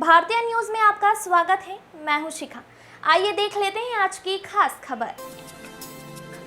भारतीय न्यूज में आपका स्वागत है। मैं हूं शिखा। आइए देख लेते हैं आज की खास खबर।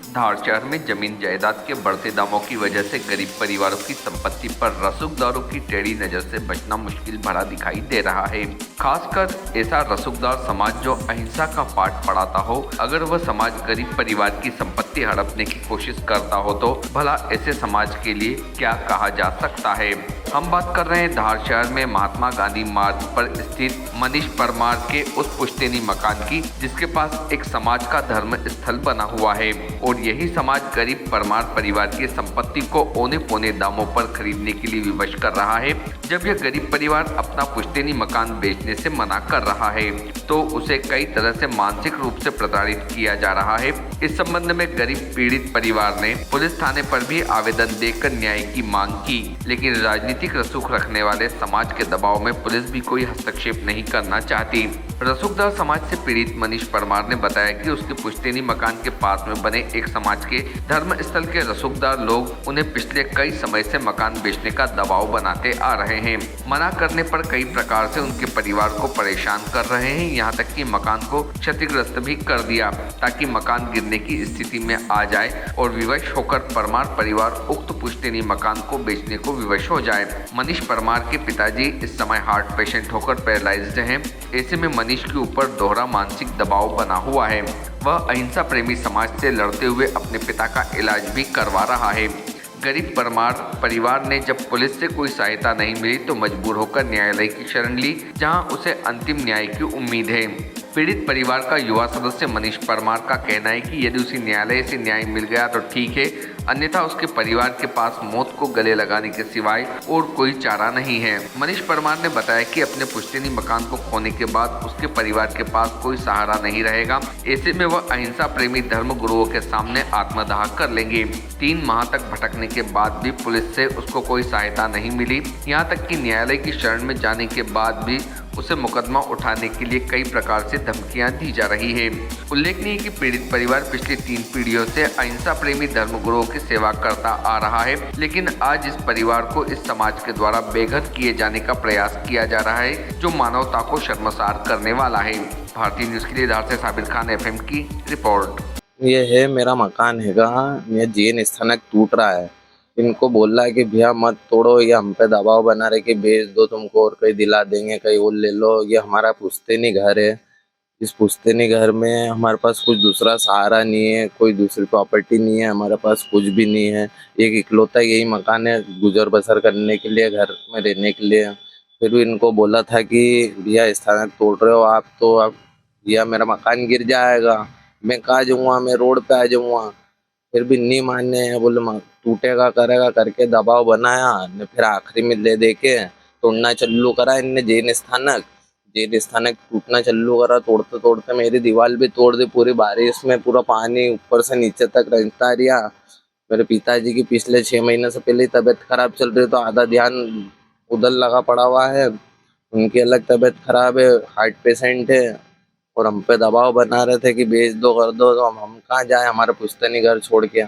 धार शहर में जमीन जायदाद के बढ़ते दामों की वजह से गरीब परिवारों की संपत्ति पर रसूखदारों की टेढ़ी नजर से बचना मुश्किल भरा दिखाई दे रहा है। खासकर ऐसा रसूखदार समाज जो अहिंसा का पाठ पढ़ाता हो। अगर वह समाज गरीब परिवार की संपत्ति हड़पने की कोशिश करता हो तो भला ऐसे समाज के लिए क्या कहा जा सकता है। हम बात कर रहे हैं धार शहर में महात्मा गांधी मार्ग पर स्थित मनीष परमार के उस पुश्तैनी मकान की, जिसके पास एक समाज का धर्म स्थल बना हुआ है और यही समाज गरीब परमार परिवार की संपत्ति को औने पौने दामों पर खरीदने के लिए विवश कर रहा है। जब यह गरीब परिवार अपना पुश्तैनी मकान बेचने से मना कर रहा है तो उसे कई तरह से मानसिक रूप से प्रताड़ित किया जा रहा है। इस संबंध में गरीब पीड़ित परिवार ने पुलिस थाने पर भी आवेदन देकर न्याय की मांग की, लेकिन राजनीतिक रसूख रखने वाले समाज के दबाव में पुलिस भी कोई हस्तक्षेप नहीं करना चाहती। रसूखदार समाज से पीड़ित मनीष परमार ने बताया कि उसके पुश्तैनी मकान के पास में बने एक समाज के धर्म स्थल के रसूखदार लोग उन्हें पिछले कई समय से मकान बेचने का दबाव बनाते आ रहे हैं। मना करने पर कई प्रकार से उनके परिवार को परेशान कर रहे हैं। यहाँ तक कि मकान को क्षतिग्रस्त भी कर दिया ताकि मकान गिरने की स्थिति में आ जाए और विवश होकर परमार परिवार उक्त पुश्तैनी मकान को बेचने को विवश हो जाए। मनीष परमार के पिताजी इस समय हार्ट पेशेंट होकर पैरालाइज्ड हैं। ऐसे में मनीष के ऊपर दोहरा मानसिक दबाव बना हुआ है। वह अहिंसा प्रेमी समाज से लड़ते हुए अपने पिता का इलाज भी करवा रहा है। गरीब परमार परिवार ने जब पुलिस से कोई सहायता नहीं मिली तो मजबूर होकर न्यायालय की शरण ली, जहां उसे अंतिम न्याय की उम्मीद है। पीड़ित परिवार का युवा सदस्य मनीष परमार का कहना है कि यदि उसे न्यायालय से न्याय मिल गया तो ठीक है, अन्यथा उसके परिवार के पास मौत को गले लगाने के सिवाय और कोई चारा नहीं है। मनीष परमार ने बताया कि अपने पुश्तैनी मकान को खोने के बाद उसके परिवार के पास कोई सहारा नहीं रहेगा। ऐसे में वह अहिंसा प्रेमी धर्म गुरुओं के सामने आत्मदाह कर लेंगे। 3 माह तक भटकने के बाद भी पुलिस से उसको कोई सहायता नहीं मिली। यहाँ तक कि न्यायालय की शरण में जाने के बाद भी उसे मुकदमा उठाने के लिए कई प्रकार से धमकियां दी जा रही है। उल्लेखनीय है कि पीड़ित परिवार पिछली 3 पीढ़ियों से अहिंसा प्रेमी धर्मगुरुओं की सेवा करता आ रहा है, लेकिन आज इस परिवार को इस समाज के द्वारा बेघर किए जाने का प्रयास किया जा रहा है, जो मानवता को शर्मसार करने वाला है। भारतीय न्यूज के लिए धार से साबिर खान एफएम की रिपोर्ट। ये है मेरा मकान हैगा, ये जैन स्थानक टूट रहा है। इनको बोल रहा है कि भैया मत तोड़ो, ये हम पे दबाव बना रहे कि बेच दो तुमको और कहीं दिला देंगे, कहीं और ले लो। ये हमारा पुश्तैनी घर है। इस पुश्तैनी घर में हमारे पास कुछ दूसरा सहारा नहीं है, कोई दूसरी प्रॉपर्टी नहीं है, हमारे पास कुछ भी नहीं है। एक इकलौता यही मकान है गुजर बसर करने के लिए, घर में रहने के लिए। फिर भी इनको बोला था कि भैया स्थानक तोड़ रहे हो आप, तो अब भैया मेरा मकान गिर जाएगा, मैं कहाँ जाऊँगा, मैं रोड पे आ जाऊँगा। फिर भी नहीं माने हैं, बोले टूटेगा करेगा करके दबाव बनाया ने। फिर आखिरी में ले दे के तोड़ना चालू करा इनने। जैन स्थानक टूटना चालू करा। तोड़ते तोड़ते मेरी दीवार भी तोड़ दी। पूरी बारिश में पूरा पानी ऊपर से नीचे तक रहता रहा। मेरे पिताजी की पिछले 6 महीने से पहले तबीयत खराब चल रही, तो आधा ध्यान उधर लगा पड़ा हुआ है। उनकी अलग तबीयत खराब है, हार्ट पेशेंट है, और हम पे दबाव बना रहे थे कि बेच दो कर दो। तो हम कहाँ जाए हमारे पुश्तैनी घर छोड़ के।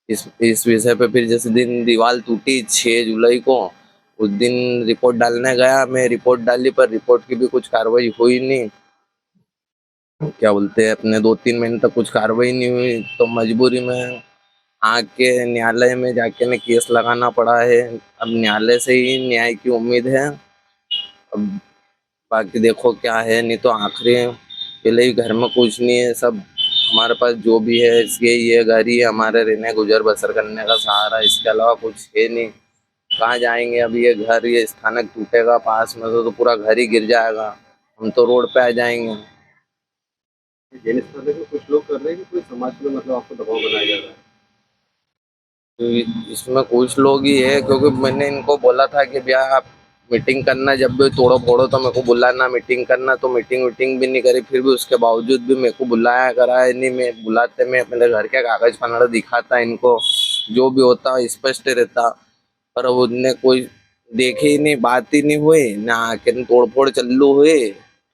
इस विषय पे फिर जैसे दिन दीवार टूटी 6 जुलाई को, उस दिन रिपोर्ट डालने गया मैं। रिपोर्ट डाली पर रिपोर्ट की भी कुछ कार्रवाई हुई नहीं। क्या बोलते हैं, अपने 2-3 महीने तक कुछ कार्रवाई नहीं हुई, तो मजबूरी में आके न्यायालय में जाके ने केस लगाना पड़ा है। अब न्यायालय से ही न्याय की उम्मीद है। अब बाकी देखो क्या है, नहीं तो आखिरी पहले ही घर में कुछ नहीं है। सब हमारे पास जो भी है इसके ये घर ही है, हमारे रहने गुजर बसर करने का सहारा, इसके अलावा कुछ है नहीं। कहाँ जाएंगे अब। ये घर, ये स्थानक टूटेगा पास में तो पूरा घर ही गिर जाएगा, हम तो रोड पे आ जाएंगे। जैन स्थानक में कुछ लोग कर रहे हैं कि कोई समाज में मतलब आपको दबाव बनाया जा रहा है? तो इसमें कुछ लोग ही है, क्योंकि मैंने इनको बोला था कि भैया आप मीटिंग करना, जब भी तोड़ो फोड़ो तो मेरे को बुलाना मीटिंग करना, तो मीटिंग भी नहीं करी। फिर भी उसके बावजूद भी मेरे को बुलाया कराया नहीं। मैं बुलाते, मैं अपने घर के कागज पन्ना दिखाता इनको, जो भी होता स्पष्ट रहता, पर उनने कोई देखे ही नहीं, बात ही नहीं हुई ना। आके तोड़ फोड़ चालू हुए,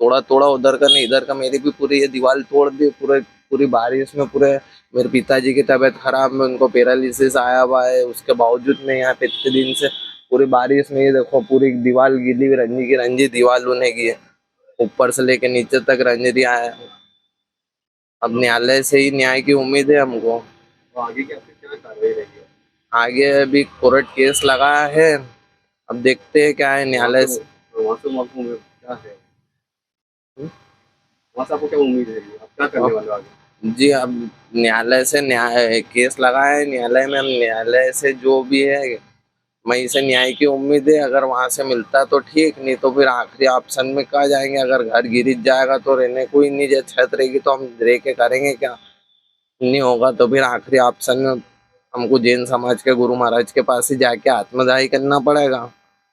थोड़ा उधर का नहीं इधर का। मेरी भी पूरी ये दीवार तोड़ दी पूरी बारिश में। पूरे मेरे पिताजी की तबीयत खराब में, उनको पैरालिसिस आया हुआ है, उसके बावजूद मैं यहाँ पे इतने दिन से पूरी बारिश में ये देखो पूरी दीवार गीली हुई, रंजी की रंजी दीवार होने की है, ऊपर से लेके नीचे तक रंजरिया है। अब न्यायालय से ही न्याय की उम्मीद है हमको। तो आगे की आपकी क्या कार्रवाई रहेगी? आगे अभी कोर्ट केस लगाया है, अब देखते हैं क्या है न्यायालय से। वहाँ से आपको क्या है, वहाँ से आपको क्या उम्मीद है, आप क्या करने वाले हो आगे? जी अब न्यायालय से न्याय केस लगाया है न्यायालय में, हम न्यायालय से जो भी है वहीं से न्याय की उम्मीद है। अगर वहां से मिलता तो ठीक, नहीं तो फिर आखिरी ऑप्शन में कहा जाएंगे। अगर घर गिर जाएगा तो रहने को ही नहीं, जो छत रहेगी तो हम रह के करेंगे क्या, नहीं होगा तो फिर आखिरी ऑप्शन में हमको जैन समाज के गुरु महाराज के पास ही जाके आत्मदाही करना पड़ेगा,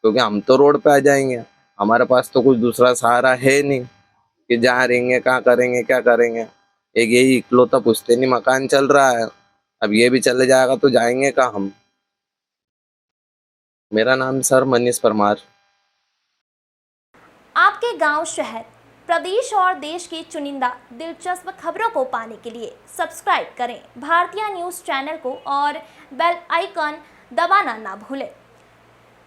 क्योंकि हम तो रोड पे आ जाएंगे। हमारे पास तो कुछ दूसरा सहारा है नहीं कि जहाँ रहेंगे, कहाँ करेंगे, क्या करेंगे। एक यही इकलौता पुश्तैनी मकान चल रहा है, अब ये भी चले जाएगा तो जाएंगे कहाँ हम। मेरा नाम सर मनीष परमार। आपके गांव, शहर, प्रदेश और देश की चुनिंदा दिलचस्प खबरों को पाने के लिए सब्सक्राइब करें भारतीय न्यूज़ चैनल को और बेल आइकन दबाना ना भूलें।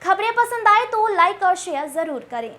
खबरें पसंद आए तो लाइक और शेयर ज़रूर करें।